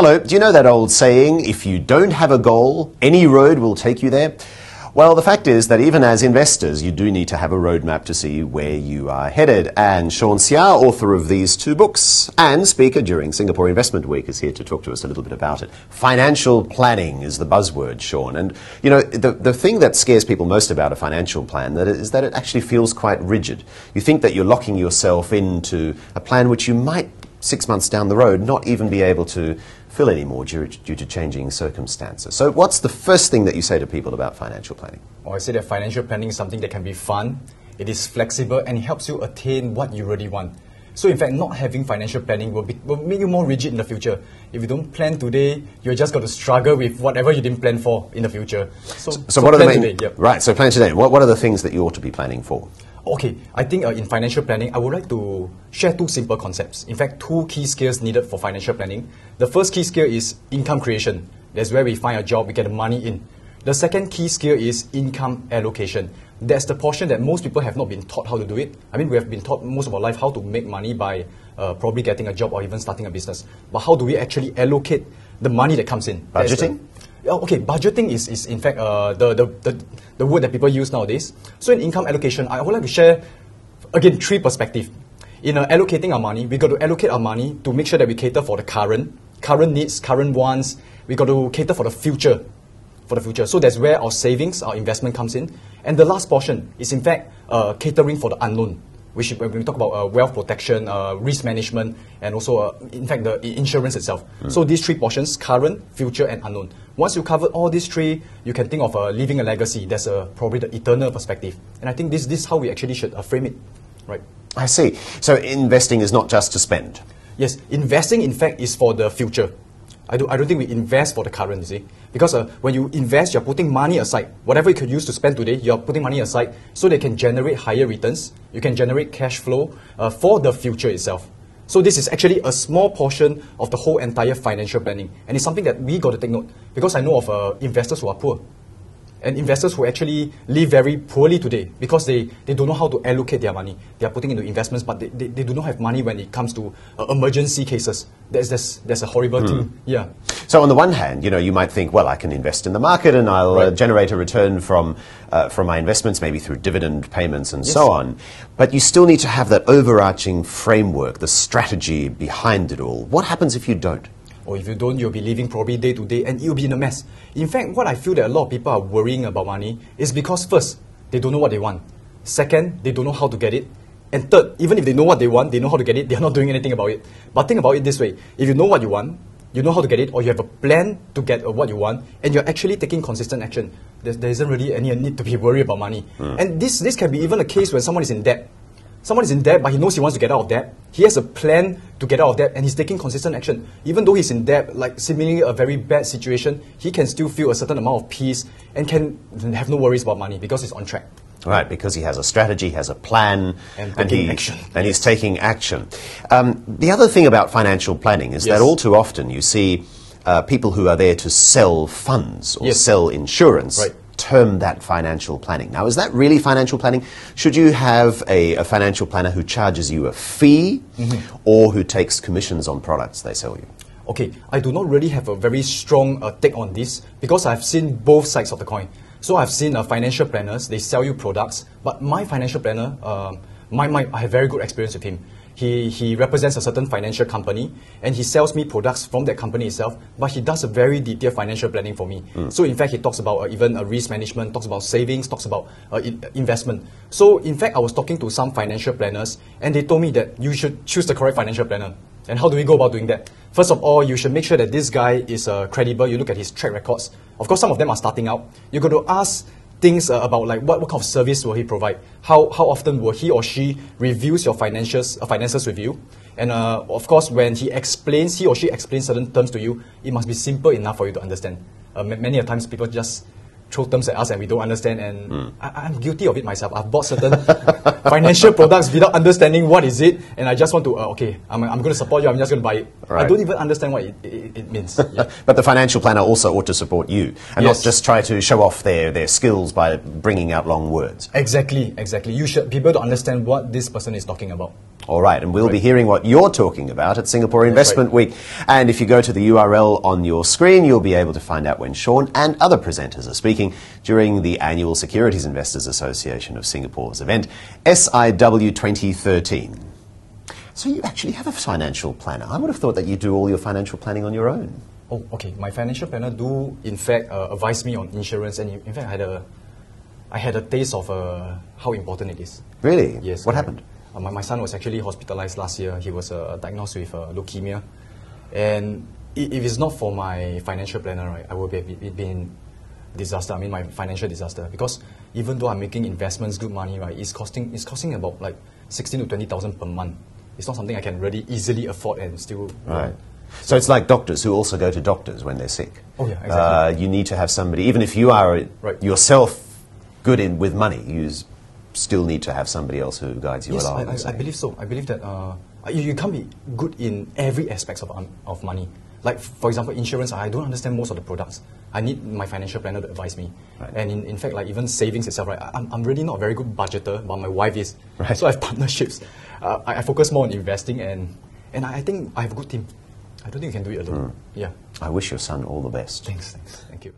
Hello, do you know that old saying, if you don't have a goal, any road will take you there? Well, the fact is that even as investors, you do need to have a roadmap to see where you are headed. And Seah, author of these two books and speaker during Singapore Investment Week, is here to talk to us a little bit about it. Financial planning is the buzzword, Sean. And, you know, the thing that scares people most about a financial plan is that it actually feels quite rigid. You think that you're locking yourself into a plan which you might, 6 months down the road, not even be able to fill anymore due to changing circumstances. So what's the first thing that you say to people about financial planning? Well, I say that financial planning is something that can be fun, it is flexible, and it helps you attain what you really want. So in fact, not having financial planning will make you more rigid in the future. If you don't plan today, you're just going to struggle with whatever you didn't plan for in the future. So what are the main... today, yep. Right, so plan today. What are the things that you ought to be planning for? Okay, I think in financial planning, I would like to share two simple concepts. In fact, two key skills needed for financial planning. The first key skill is income creation. That's where we find a job, we get the money in. The second key skill is income allocation. That's the portion that most people have not been taught how to do it. I mean, we have been taught most of our life how to make money by probably getting a job or even starting a business. But how do we actually allocate the money that comes in? Budgeting? Okay, budgeting is in fact the word that people use nowadays. So in income allocation, I would like to share, again, three perspectives. In allocating our money, we got to allocate our money to make sure that we cater for the current needs, current wants. We got to cater for the future. So that's where our savings, our investment comes in. And the last portion is in fact catering for the unknown, which when we talk about wealth protection, risk management, and also, in fact, the insurance itself. So these three portions, current, future, and unknown. Once you cover all these three, you can think of leaving a legacy. That's probably the eternal perspective. And I think this is how we actually should frame it, right? I see. So investing is not just to spend? Yes, investing, in fact, is for the future. I don't think we invest for the current, you see. Because when you invest, you're putting money aside. Whatever you could use to spend today, you're putting money aside so they can generate higher returns. You can generate cash flow for the future itself. So this is actually a small portion of the whole entire financial planning. And it's something that we got to take note. Because I know of investors who are poor. And investors who actually live very poorly today because they don't know how to allocate their money. They are putting into investments, but they do not have money when it comes to emergency cases. That's a horrible thing. Yeah. So on the one hand, you know, you might think, well, I can invest in the market and I'll generate a return from my investments, maybe through dividend payments and so on. But you still need to have that overarching framework, the strategy behind it all. What happens if you don't? Or if you don't, you'll be living probably day to day and you'll be in a mess. In fact, what I feel that a lot of people are worrying about money is because first, they don't know what they want. Second, they don't know how to get it. And third, even if they know what they want, they know how to get it, they're not doing anything about it. But think about it this way. If you know what you want, you know how to get it, or you have a plan to get what you want, and you're actually taking consistent action, there isn't really any need to be worried about money. And this can be even a case when someone is in debt. Someone is in debt, but he knows he wants to get out of debt. He has a plan to get out of debt, and he's taking consistent action. Even though he's in debt, like seemingly a very bad situation, he can still feel a certain amount of peace and can have no worries about money because he's on track. Right, because he has a strategy, has a plan, and he's taking action. The other thing about financial planning is that all too often you see people who are there to sell funds or sell insurance. Term that financial planning. Now, is that really financial planning? Should you have a financial planner who charges you a fee or who takes commissions on products they sell you? Okay, I do not really have a very strong take on this because I've seen both sides of the coin. So I've seen financial planners, they sell you products, but my financial planner, I have very good experience with him. He represents a certain financial company and he sells me products from that company itself, but he does a very detailed financial planning for me. So in fact, he talks about even risk management, talks about savings, talks about investment. So in fact, I was talking to some financial planners and they told me that you should choose the correct financial planner. And how do we go about doing that? First of all, you should make sure that this guy is credible. You look at his track records. Of course, some of them are starting out. You're going to ask things about like what kind of service will he provide, how often will he or she reviews your finances with you, and of course when he or she explains certain terms to you, it must be simple enough for you to understand. Many times people just throw terms at us and we don't understand, and I'm guilty of it myself. I've bought certain financial products without understanding what is it, and I just want to, okay, I'm going to support you, I'm just going to buy it. Right. I don't even understand what it means. Yeah. But the financial planner also ought to support you and Yes. not just try to show off their skills by bringing out long words. Exactly. You should be able to understand what this person is talking about. All right, and we'll be hearing what you're talking about at Singapore Investment Week. And if you go to the URL on your screen, you'll be able to find out when Sean and other presenters are speaking during the annual Securities Investors Association of Singapore's event, SIW 2013. So you actually have a financial planner. I would have thought that you do all your financial planning on your own. Oh, okay. My financial planner do, in fact, advise me on insurance, and in fact, I had a taste of how important it is. Really? Yes. What happened? My son was actually hospitalized last year. He was diagnosed with leukemia, and if it's not for my financial planner, right, I would have been disaster. I mean, my financial disaster, because even though I'm making investments, good money, right, it's costing about like 16 to 20,000 per month. It's not something I can really easily afford and still. Right. So it's like doctors who also go to doctors when they're sick. Oh yeah, exactly. You need to have somebody, even if you are yourself good with money, you still need to have somebody else who guides you along. Yes, I believe so. I believe that you can't be good in every aspect of money. Like, for example, insurance, I don't understand most of the products. I need my financial planner to advise me. Right. And in fact, like even savings itself, right, I'm really not a very good budgeter, but my wife is. Right. So I have partnerships. I focus more on investing, and I think I have a good team. I don't think you can do it alone. Yeah. I wish your son all the best. Thanks. Thank you.